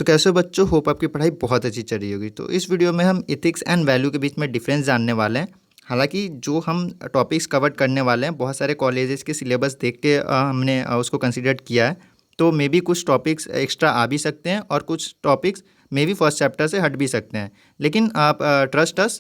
तो कैसे हो बच्चों, होप आपकी पढ़ाई बहुत अच्छी चल रही होगी। तो इस वीडियो में हम एथिक्स एंड वैल्यू के बीच में डिफरेंस जानने वाले हैं। हालांकि जो हम टॉपिक्स कवर करने वाले हैं बहुत सारे कॉलेजेस के सिलेबस देख के हमने उसको कंसिडर किया है। तो मे बी कुछ टॉपिक्स एक्स्ट्रा आ भी सकते हैं और कुछ topics may be first chapter से हट भी सकते हैं। लेकिन आप ट्रस्ट अस,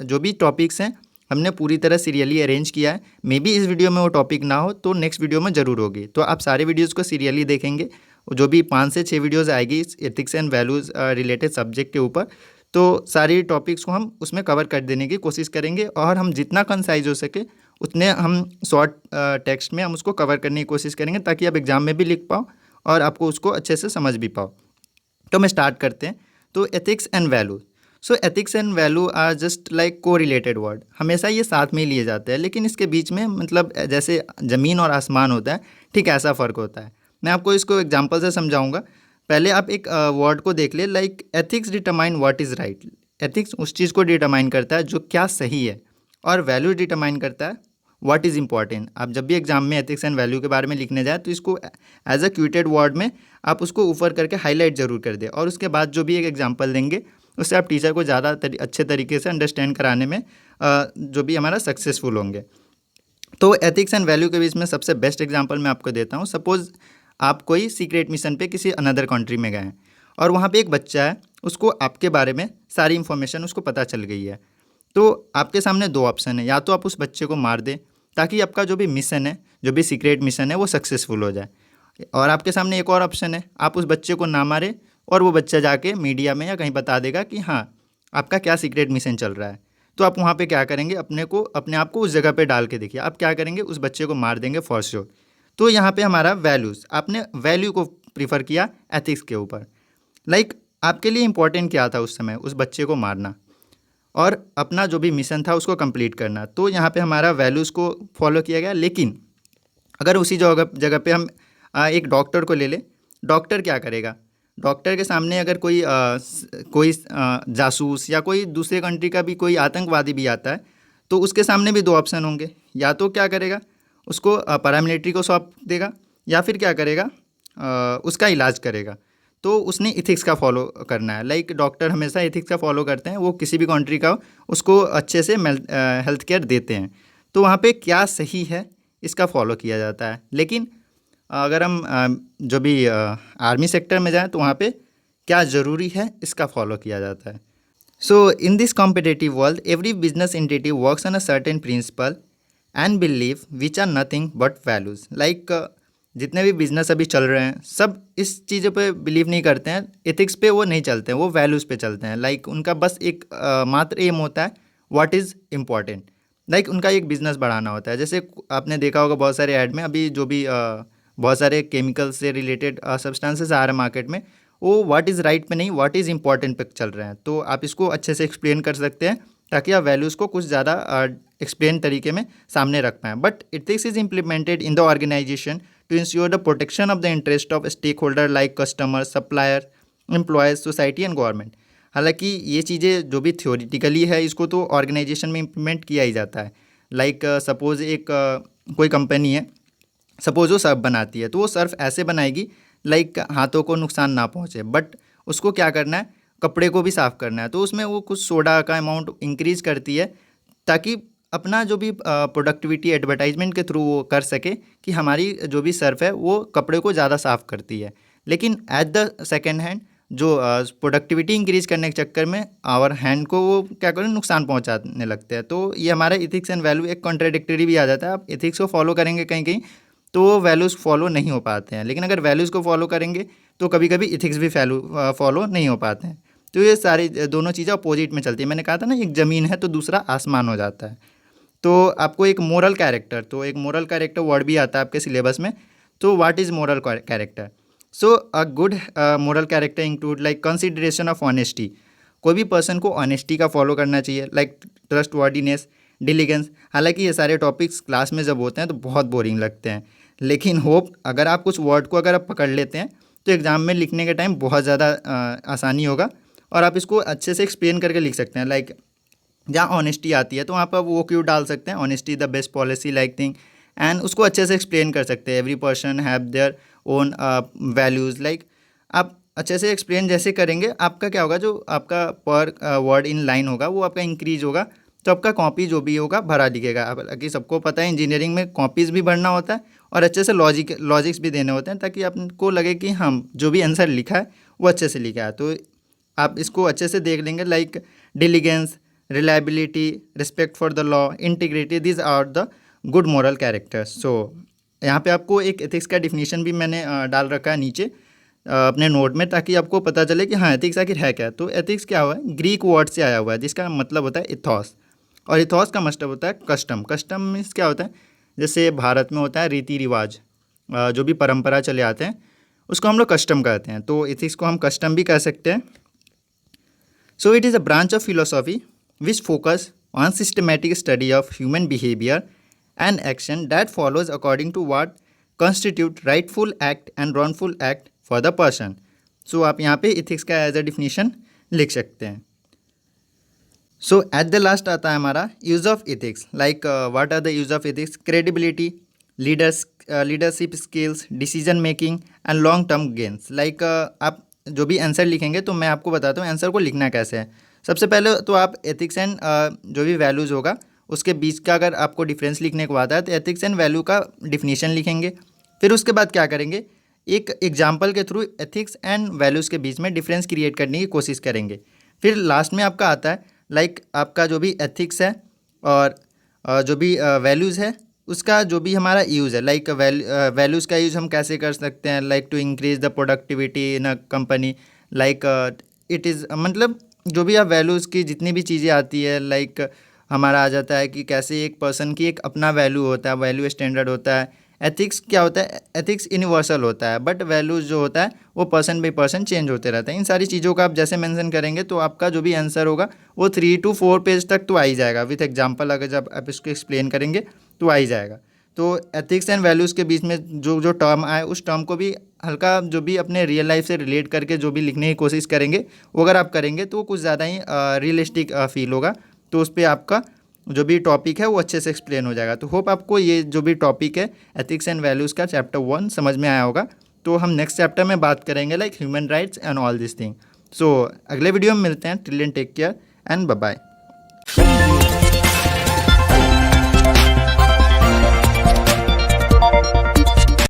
जो भी टॉपिक्स हैं हमने पूरी तरह सीरियली अरेंज किया है। मे बी इस वीडियो में वो टॉपिक ना हो तो नेक्स्ट वीडियो में ज़रूर होगी। तो आप सारे वीडियोज़ को सीरियली देखेंगे। जो भी 5 से 6 वीडियोज़ आएगी इस ethics and values related subject के ऊपर, तो सारी टॉपिक्स को हम उसमें कवर कर देने की कोशिश करेंगे और हम जितना कंसाइज हो सके उतने हम शॉर्ट टेक्स्ट में हम उसको कवर करने की कोशिश करेंगे, ताकि आप एग्ज़ाम में भी लिख पाओ और आपको उसको अच्छे से समझ भी पाओ। तो हम स्टार्ट करते हैं। तो ethics and value, so ethics and value are just like correlated word, हमेशा ये साथ में ही लिए जाते हैं, लेकिन इसके बीच में मतलब जैसे ज़मीन और आसमान होता है, ठीक ऐसा फ़र्क होता है। मैं आपको इसको एग्जांपल से समझाऊंगा। पहले आप एक वर्ड को देख ले, like ethics determine what is right. Ethics उस चीज़ को डिटरमाइन करता है जो क्या सही है, और वैल्यू डिटरमाइन करता है व्हाट इज़ इंपॉर्टेंट। आप जब भी एग्जाम में एथिक्स एंड वैल्यू के बारे में लिखने जाए तो इसको एज अ क्यूटेड वर्ड में आप उसको ऊपर करके हाईलाइट ज़रूर कर दें, और उसके बाद जो भी एक एग्जाम्पल देंगे उससे आप टीचर को ज़्यादा अच्छे तरीके से अंडरस्टैंड कराने में जो भी हमारा सक्सेसफुल होंगे। तो एथिक्स एंड वैल्यू के बीच में सबसे बेस्ट एग्जांपल मैं आपको देता हूँ। सपोज़ आप कोई सीक्रेट मिशन पे किसी अनदर कंट्री में गए हैं और वहाँ पे एक बच्चा है, उसको आपके बारे में सारी इन्फॉर्मेशन उसको पता चल गई है। तो आपके सामने 2 ऑप्शन है, या तो आप उस बच्चे को मार दें ताकि आपका जो भी मिशन है, जो भी सीक्रेट मिशन है वो सक्सेसफुल हो जाए, और आपके सामने एक और ऑप्शन है, आप उस बच्चे को ना मारें और वो बच्चा जाके मीडिया में या कहीं बता देगा कि हाँ आपका क्या सीक्रेट मिशन चल रहा है। तो आप वहाँ पे क्या करेंगे, अपने आप को उस जगह पे डाल के देखिए, आप क्या करेंगे, उस बच्चे को मार देंगे फॉर श्योर। तो यहाँ पे हमारा वैल्यूज़, आपने वैल्यू को प्रीफर किया एथिक्स के ऊपर। लाइक आपके लिए इंपॉर्टेंट क्या था उस समय, उस बच्चे को मारना और अपना जो भी मिशन था उसको कंप्लीट करना। तो यहाँ पे हमारा वैल्यूज़ को फॉलो किया गया। लेकिन अगर उसी जगह पे हम एक डॉक्टर को ले लें, डॉक्टर क्या करेगा, डॉक्टर के सामने अगर कोई जासूस या कोई दूसरे कंट्री का भी कोई आतंकवादी भी आता है, तो उसके सामने भी 2 ऑप्शन होंगे, या तो क्या करेगा, उसको पैरामिलिट्री को सौंप देगा, या फिर क्या करेगा, उसका इलाज करेगा। तो उसने इथिक्स का फॉलो करना है। लाइक डॉक्टर हमेशा इथिक्स का फॉलो करते हैं, वो किसी भी कंट्री का हो उसको अच्छे से हेल्थ केयर देते हैं। तो वहाँ पे क्या सही है इसका फॉलो किया जाता है। लेकिन अगर हम जो भी आर्मी सेक्टर में जाएं तो वहाँ पे क्या ज़रूरी है इसका फॉलो किया जाता है। So in this competitive world every business entity works on a certain principle and believe which are nothing but values. Like जितने भी बिजनेस अभी चल रहे हैं सब इस चीज़ों पे बिलीव नहीं करते हैं, एथिक्स पे वो नहीं चलते हैं, वो वैल्यूज़ पे चलते हैं। लाइक उनका बस एक मात्र एम होता है व्हाट इज़ इम्पॉर्टेंट। लाइक उनका एक बिज़नेस बढ़ाना होता है। जैसे आपने देखा होगा बहुत सारे ऐड में अभी जो भी बहुत सारे केमिकल से रिलेटेड सब्सटेंसेस आ रहे हैं मार्केट में, वो व्हाट इज़ राइट पे नहीं व्हाट इज़ इंपॉर्टेंट पे चल रहे हैं। तो आप इसको अच्छे से एक्सप्लेन कर सकते हैं ताकि आप वैल्यूज़ को कुछ ज़्यादा एक्सप्लेन तरीके में सामने रख पाएँ। But ethics is implemented in the organisation to ensure the protection of the interest of stakeholder like customer, supplier, employees, society and government. हालांकि ये चीज़ें जो भी थ्योरेटिकली है इसको तो ऑर्गेनाइजेशन में इम्प्लीमेंट किया ही जाता है। लाइक सपोज़ एक कोई कंपनी है, सपोज़ वो सर्फ बनाती है, तो वो सर्फ ऐसे बनाएगी लाइक हाथों को नुकसान ना पहुँचे, बट उसको क्या करना है, कपड़े को भी साफ़ करना है। तो उसमें वो कुछ सोडा का अमाउंट इंक्रीज़ करती है ताकि अपना जो भी प्रोडक्टिविटी एडवर्टाइजमेंट के थ्रू वो कर सके कि हमारी जो भी सर्फ है वो कपड़े को ज़्यादा साफ़ करती है। लेकिन एट द सेकेंड हैंड जो प्रोडक्टिविटी इंक्रीज करने के चक्कर में आवर हैंड को वो क्या करें, नुकसान पहुंचाने लगते हैं। तो ये हमारा इथिक्स एंड वैल्यू एक कॉन्ट्राडिक्टरी भी आ जाता है। आप इथिक्स को फॉलो करेंगे कहीं कहीं तो वो वैल्यूज़ फॉलो नहीं हो पाते हैं, लेकिन अगर वैल्यूज़ को फॉलो करेंगे तो कभी कभी इथिक्स भी फॉलो नहीं हो पाते हैं। तो ये सारी दोनों चीज़ें अपोजिट में चलती है। मैंने कहा था ना, एक ज़मीन है तो दूसरा आसमान हो जाता है। तो आपको एक मोरल कैरेक्टर, तो एक मोरल कैरेक्टर वर्ड भी आता है आपके सिलेबस में। तो what is moral character? So a good moral character include like consideration of honesty. कोई भी पर्सन को ऑनेस्टी का फॉलो करना चाहिए, लाइक ट्रस्ट वर्डीनेस, डिलीगेंस। हालांकि ये सारे टॉपिक्स क्लास में जब होते हैं तो बहुत बोरिंग लगते हैं, लेकिन होप अगर आप कुछ वर्ड को अगर आप पकड़ लेते हैं तो एग्ज़ाम में लिखने के टाइम बहुत ज़्यादा आसानी होगा और आप इसको अच्छे से एक्सप्लेन करके लिख सकते हैं। लाइक जहाँ ऑनेस्टी आती है तो वहाँ पर वो क्यों डाल सकते हैं, honesty the best policy like thing, and उसको अच्छे से एक्सप्लेन कर सकते हैं। Every person have their own values. Like आप अच्छे से एक्सप्लेन जैसे करेंगे, आपका क्या होगा, जो आपका पर वर्ड इन लाइन होगा वो आपका इंक्रीज होगा, तो आपका कॉपी जो भी होगा भरा दिखेगा। हालांकि सबको पता है इंजीनियरिंग में कॉपीज़ भी भरना होता है और अच्छे से लॉजिक्स भी देने होते हैं, ताकि आपको लगे कि हम जो भी आंसर लिखा है वो अच्छे से लिखा है। तो आप इसको अच्छे से देख लेंगे, like diligence, reliability, respect for the law, integrity, this are the good moral characters. So यहाँ पे आपको एक एथिक्स का डिफिनीशन भी मैंने डाल रखा है नीचे अपने नोट में, ताकि आपको पता चले कि हाँ एथिक्स आखिर है क्या। तो एथिक्स क्या हुआ है, ग्रीक वर्ड से आया हुआ है, जिसका मतलब होता है इथॉस, और इथॉस का मतलब होता है कस्टम। कस्टम मीन्स क्या होता है, जैसे भारत में होता है रीति रिवाज, जो भी परंपरा चले आते हैं उसको हम लोग कस्टम कहते हैं, तो एथिक्स को हम कस्टम भी कह सकते हैं। So it is a branch of philosophy which focus on systematic study of human behaviour and action that follows according to what constitute rightful act and wrongful act for the person। So आप यहाँ पे ethics का as a definition लिख सकते हैं। सो at the last आता है हमारा use of ethics, like what are the use of ethics, credibility, leadership skills, decision making and long term gains. Like आप जो भी आंसर लिखेंगे तो मैं आपको बताता हूँ आंसर को लिखना कैसे है। सबसे पहले तो आप एथिक्स एंड जो भी वैल्यूज़ होगा उसके बीच का अगर आपको डिफरेंस लिखने को आता है तो एथिक्स एंड वैल्यू का डिफिनीशन लिखेंगे। फिर उसके बाद क्या करेंगे, एक एग्जाम्पल के थ्रू एथिक्स एंड वैल्यूज़ के बीच में डिफरेंस क्रिएट करने की कोशिश करेंगे। फिर लास्ट में आपका आता है लाइक आपका जो भी एथिक्स है और जो भी वैल्यूज़ है उसका जो भी हमारा यूज़ है, लाइक वैल्यूज़ का यूज़ हम कैसे कर सकते हैं, like to increase the productivity in a company, like it is मतलब जो भी आप वैल्यूज़ की जितनी भी चीज़ें आती है, लाइक हमारा आ जाता है कि कैसे एक पर्सन की एक अपना वैल्यू होता है, वैल्यू स्टैंडर्ड होता है। एथिक्स क्या होता है, एथिक्स यूनिवर्सल होता है, बट वैल्यूज़ जो होता है वो पर्सन बाई पर्सन चेंज होते रहता है। इन सारी चीज़ों का आप जैसे मेंशन करेंगे तो आपका जो भी आंसर होगा वो 3 to 4 पेज तक तो आ ही जाएगा विथ एग्जांपल। अगर जब आप इसको एक्सप्लेन करेंगे तो आ ही जाएगा। तो एथिक्स एंड वैल्यूज़ के बीच में जो जो टर्म आए उस टर्म को भी हल्का जो भी अपने रियल लाइफ से रिलेट करके जो भी लिखने की कोशिश करेंगे वो अगर आप करेंगे तो कुछ ज़्यादा ही रियलिस्टिक फील होगा, तो उस पर आपका जो भी टॉपिक है वो अच्छे से एक्सप्लेन हो जाएगा। तो होप आपको ये जो भी टॉपिक है एथिक्स एंड वैल्यूज़ का चैप्टर 1 समझ में आया होगा। तो हम नेक्स्ट चैप्टर में बात करेंगे like human rights and all this thing. So अगले वीडियो में मिलते हैं। Till then take care and bye bye.